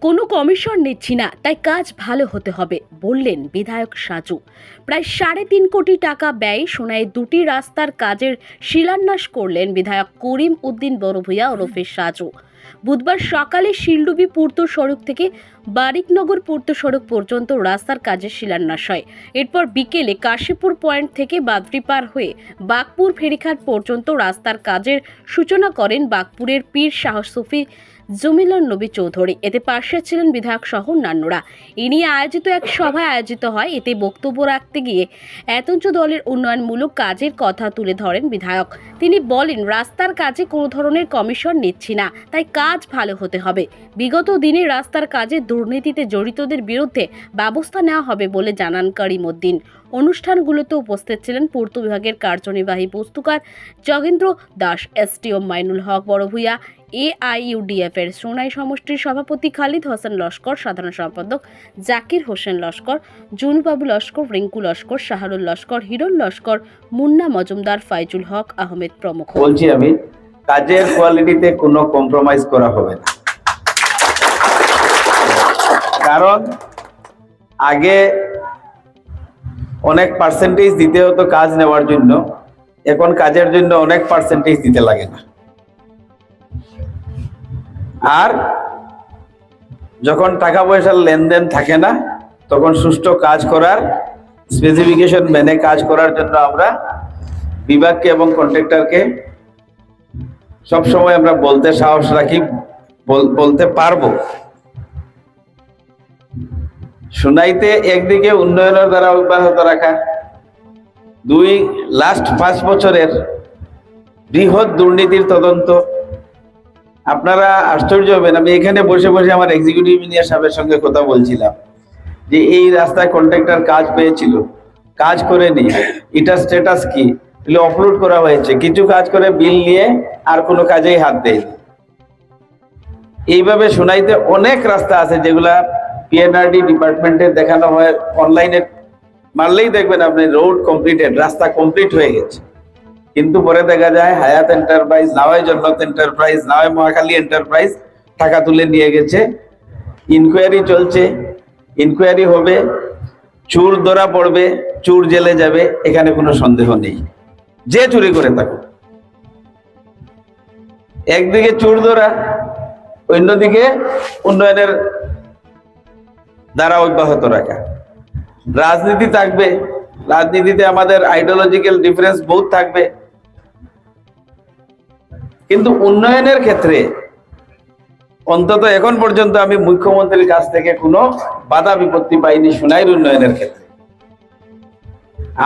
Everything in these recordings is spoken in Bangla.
কোনো কমিশন নিচ্ছি না, তাই কাজ ভালো হতে হবে বললেন বিধায়ক সাজু। প্রায় 3.5 কোটি টাকা ব্যয়ে সোনায় দুটি রাস্তার কাজের শিলান্যাস করলেন বিধায়ক করিম উদ্দিন বড়ভূঁইয়া ওরফে সাজু। বুধবার সকালে শিলডুবি পূর্ত সড়ক থেকে বারিকনগর পূর্ত সড়ক পর্যন্ত রাস্তার কাজের শিলান্যাস হয়। এরপর বিকেলে কাশীপুর পয়েন্ট থেকে বাদরিপার হয়ে বাগপুর ফেরিঘাট পর্যন্ত রাস্তার কাজের সূচনা করেন বাগপুরের পীর শাহ সুফি জমিলন নবী চৌধুরী। এতে পাশে ছিলেন বিধায়ক সহ অন্যান্যরা। এ নিয়ে আয়োজিত এক সভায় আয়োজিত হয়। এতে বক্তব্য রাখতে গিয়ে এতঞ্চ দলের উন্নয়নমূলক কাজের কথা তুলে ধরেন বিধায়ক। তিনি বলেন, রাস্তার কাজে কোনো ধরনের কমিশন নিচ্ছি না, তাই কাজ ভালো হতে হবে। বিগত দিনে রাস্তার কাজে দুর্নীতিতে জড়িতদের বিরুদ্ধে ব্যবস্থা নেওয়া হবে বলে জানান করিম উদ্দিন। অনুষ্ঠানগুলোতে উপস্থিত ছিলেন পূর্ত বিভাগের কার্যনির্বাহী পুস্তুকার যোগেন্দ্র দাস, এসডিও মাইনুল হক বড়ভূঁইয়া, AIUDF এর সোনাই সমষ্টির সভাপতি খালিদ হোসেন লস্কর, সাধারণ সম্পাদক জাকির হোসেন লস্কর, জুনুবাবু লস্কর, রিঙ্কু লস্কর, শাহরুল লস্কর, হিরণ লস্কর, মুন্না মজুমদার, ফাইজুল হক আহমেদ প্রমুখ। বলছি আমি কাজের কোয়ালিটিতে কোনো কম্প্রোমাইজ করা হবে না, কারণ আগে অনেক পার্সেন্টেজ দিতে হতো কাজ নেওয়ার জন্য, এখন কাজের জন্য অনেক পার্সেন্টেজ দিতে লাগে না। আর যখন টাকা পয়সার লেনদেন থাকে না, তখন সুষ্ঠু কাজ করার স্পেসিফিকেশন মেনে কাজ করার জন্য আমরা বিভাগকে এবং কন্ট্রাক্টরকে সবসময় আমরা বলতে সাহস রাখি, বলতে পারবো। সোনাইতে একদিকে উন্নয়নের দ্বারা অব্যাহত রাখা, দুই লাস্ট 5 বছরের বৃহৎ দুর্নীতির তদন্ত। আপনারা আশ্চর্য হবেন, আমি এখানে বসে বসে আমার এক্সিকিউটিভ ইঞ্জিনিয়ার সাহেবের সঙ্গে কথা বলছিলাম যে এই রাস্তায় কন্ট্রাক্টর কাজ পেয়েছিল, কাজ করেনি, এটা স্ট্যাটাস কি, আপলোড করা হয়েছে, কিছু কাজ করে বিল নিয়ে আর কোনো কাজেই হাত দেয়। এইভাবে সোনাইতে অনেক রাস্তা আছে যেগুলা পিএনআরডি ডিপার্টমেন্টে দেখানো হয়, অনলাইনে মারলেই দেখবেন আপনি রোড কমপ্লিটেড, রাস্তা কমপ্লিট হয়ে গেছে, কিন্তু পরে দেখা যায় হায়াত এন্টারপ্রাইজ, নাওয়াই জন্নত এন্টারপ্রাইজ, নাওয়াই মহাখালী এন্টারপ্রাইজ টাকা তুলে নিয়ে গেছে। ইনকোয়ারি চলছে, ইনকোয়ারি হবে, চোর ধরা পড়বে, চোর জেলে যাবে, এখানে কোনো সন্দেহ নেই। যে চুরি করে থাকুক, একদিকে চোর ধরা, অন্যদিকে উন্নয়নের দ্বারা অব্যাহত রাখা। রাজনীতি থাকবে, রাজনীতিতে আমাদের আইডিওলজিক্যাল ডিফারেন্স বহুত থাকবে, কিন্তু উন্নয়নের ক্ষেত্রে অন্তত এখন পর্যন্ত আমি মুখ্যমন্ত্রীর কাছ থেকে কোনো বাধা বিপত্তি পাইনি সোনাইর উন্নয়নের ক্ষেত্রে।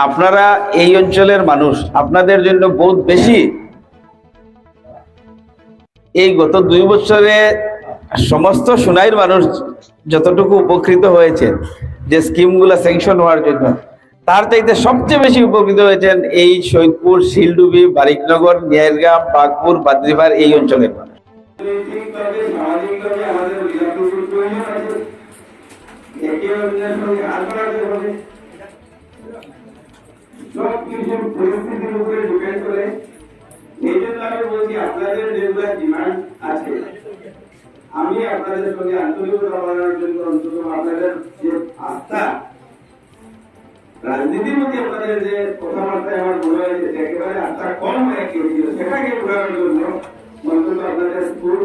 আপনারা এই অঞ্চলের মানুষ, আপনাদের জন্য বহুত বেশি এই গত 2 বছরে সমস্ত সোনাইর মানুষ যতটুকু উপকৃত হয়েছে যে স্কিমগুলো স্যাংশন হওয়ার জন্য, তার চাইতে সবচেয়ে বেশি উপকৃত হয়েছেন এই সৈয়দপুর, শিলডুবি, বারিকনগর, নিয়ারগাম, বাগপুর, বাদরিপার এই অঞ্চলের মানুষ। সবকিছু পরিস্থিতির উপরে ডিপেন্ড করে। এই জন্য আমি বলছি, আপনাদের যেগুলো ডিমান্ড আছে, আমি আপনাদের সঙ্গে আন্তরিকতা বাড়ানোর জন্য অন্তত আপনাদের যে আস্থা, রাজনীতির মধ্যে আপনাদের যে কথাবার্তায় আমার মনে হয়েছে একেবারে আস্থা কম হয়ে গিয়েছিল, সেটাকে বোঝানোর জন্য অন্তত আপনাদের স্কুল,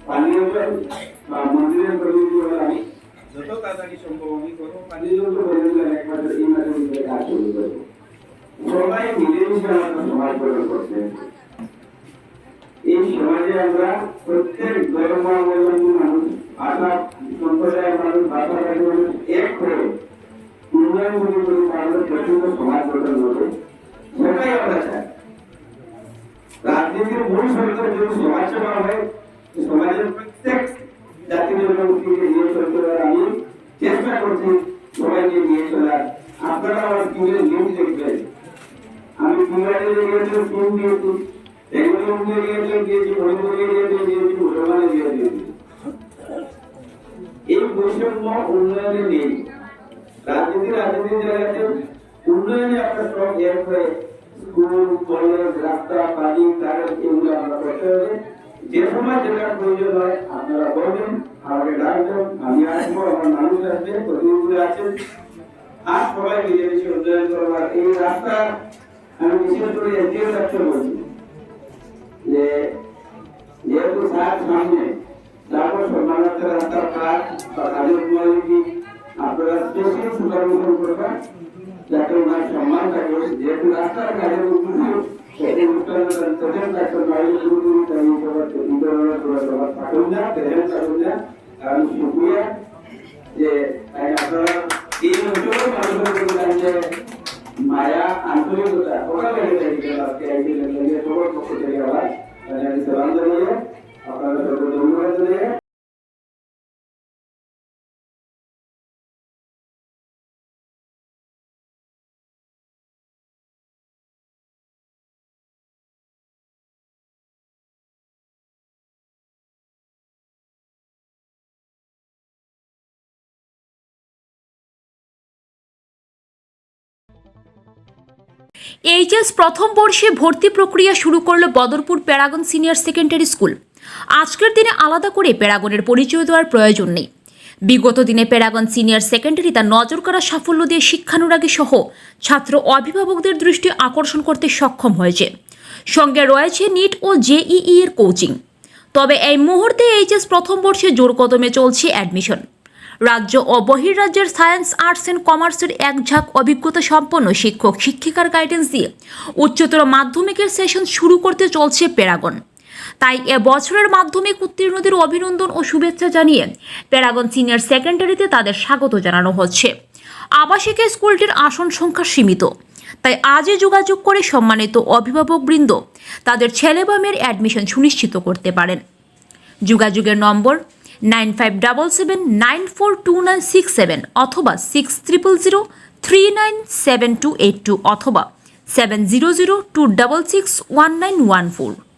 পানীয় জল বা মন্দিরের প্রতিনিধি হলে আমি যত তাড়াতাড়ি সম্ভব আমি কোনো পানীয় জল তো করে দিলাম, একমাত্র এই মাসের মধ্যে কাজ শুরু করবো। সবাই মিলেমিশে আমরা সমাজ গঠন করতে, এই সমাজে আমরা প্রত্যেক ধর্মাবলম্বী মানুষ, ভাষা সম্প্রদায়ের মানুষ, ভাষাভাষী মানুষ এক হয়ে উন্নয়নমূলক করে পারলে প্রচন্ড সমাজ গঠন হবে, সেটাই আমরা চাই। রাজনীতির মূল শর্ত যদি সমাজ সেবা হয়, সমাজের প্রত্যেক জাতি জনগোষ্ঠীকে নিয়ে চলতে পারে। আমি চেষ্টা করছি সবাইকে নিয়ে চলার। আপনারা আমার স্কুলের নিউজ দেখবেন, আমি কুমিল্লাতে গিয়েছি, স্কুল দিয়েছি, এগুলো দিয়েছি, মণিপুরে দিয়েছি, মুসলমানে দিয়েছি। এই বৈষম্য উন্নয়নে নেই। রাজনীতির জায়গাতে উন্নয়নে আপনার সব এক হয়ে স্কুল, কলেজ, রাস্তা, পানি, কাগজ এগুলো আমরা করতে হবে। যে সময় যেটা প্রয়োজন হয় আপনারা বলবেন, আমাকে ডাকবেন, আমি আসবো, আমার মানুষ আসবে, প্রতিনিধি আছেন, আর সবাই মিলেমিশে উন্নয়ন করবার। এই রাস্তা আমি বিশেষ করে এগিয়ে রাখতে বলছি যে যেহেতু সাত সামনে তারপর সম্মানার্থে রাস্তার কাজ বা কাজের উন্নয়নকে আপনারা স্পেশাল সুপারভিশন করবেন যাতে ওনার সম্মান থাকে। যেহেতু রাস্তার কাজের উন্নয়ন সেটি উত্তরণ প্রথম ডাক্তার বাইরে পুরোপুরি তৈরি করার ইন্টারনাল করার থাকুন না, প্রেজেন্ট থাকুন না। কারণ শুক্রিয়া যে আপনারা এই অঞ্চলের মানুষের যে মায়া আন্তরিকতা ওটা লেগে থাকে আজকে আইডি লেগে সবার পক্ষ থেকে আবার সালাম জানিয়ে আপনারা সবাই ধন্যবাদ জানিয়ে এইচএস প্রথম বর্ষে ভর্তি প্রক্রিয়া শুরু করল Badarpur Paragon senior secondary school. আজকের দিনে আলাদা করে প্যারাগনের পরিচয় দেওয়ার প্রয়োজন নেই। বিগত দিনে প্যারাগন সিনিয়র সেকেন্ডারি তার নজর করা সাফল্য দিয়ে শিক্ষানুরাগী সহ ছাত্র অভিভাবকদের দৃষ্টি আকর্ষণ করতে সক্ষম হয়েছে। সঙ্গে রয়েছে নিট ও জেইই এর কোচিং। তবে এই মুহূর্তে এইচএস প্রথম বর্ষে জোর কদমে চলছে অ্যাডমিশন। রাজ্য ও বহির্রাজ্যের সায়েন্স, আর্টস অ্যান্ড কমার্সের একঝাঁক অভিজ্ঞতা সম্পন্ন শিক্ষক শিক্ষিকার গাইডেন্স দিয়ে উচ্চতর মাধ্যমিকের সেশন শুরু করতে চলছে প্যারাগন। তাই এবছরের মাধ্যমিক উত্তীর্ণদের অভিনন্দন ও শুভেচ্ছা জানিয়ে প্যারাগন সিনিয়র সেকেন্ডারিতে তাদের স্বাগত জানানো হচ্ছে। আবাসিক স্কুলটির আসন সংখ্যা সীমিত, তাই আজই যোগাযোগ করে সম্মানিত অভিভাবকবৃন্দ তাদের ছেলে বা মেয়ের অ্যাডমিশন সুনিশ্চিত করতে পারেন। যোগাযোগের নম্বর 9577942967 অথবা 6000397282 অথবা 7002661914।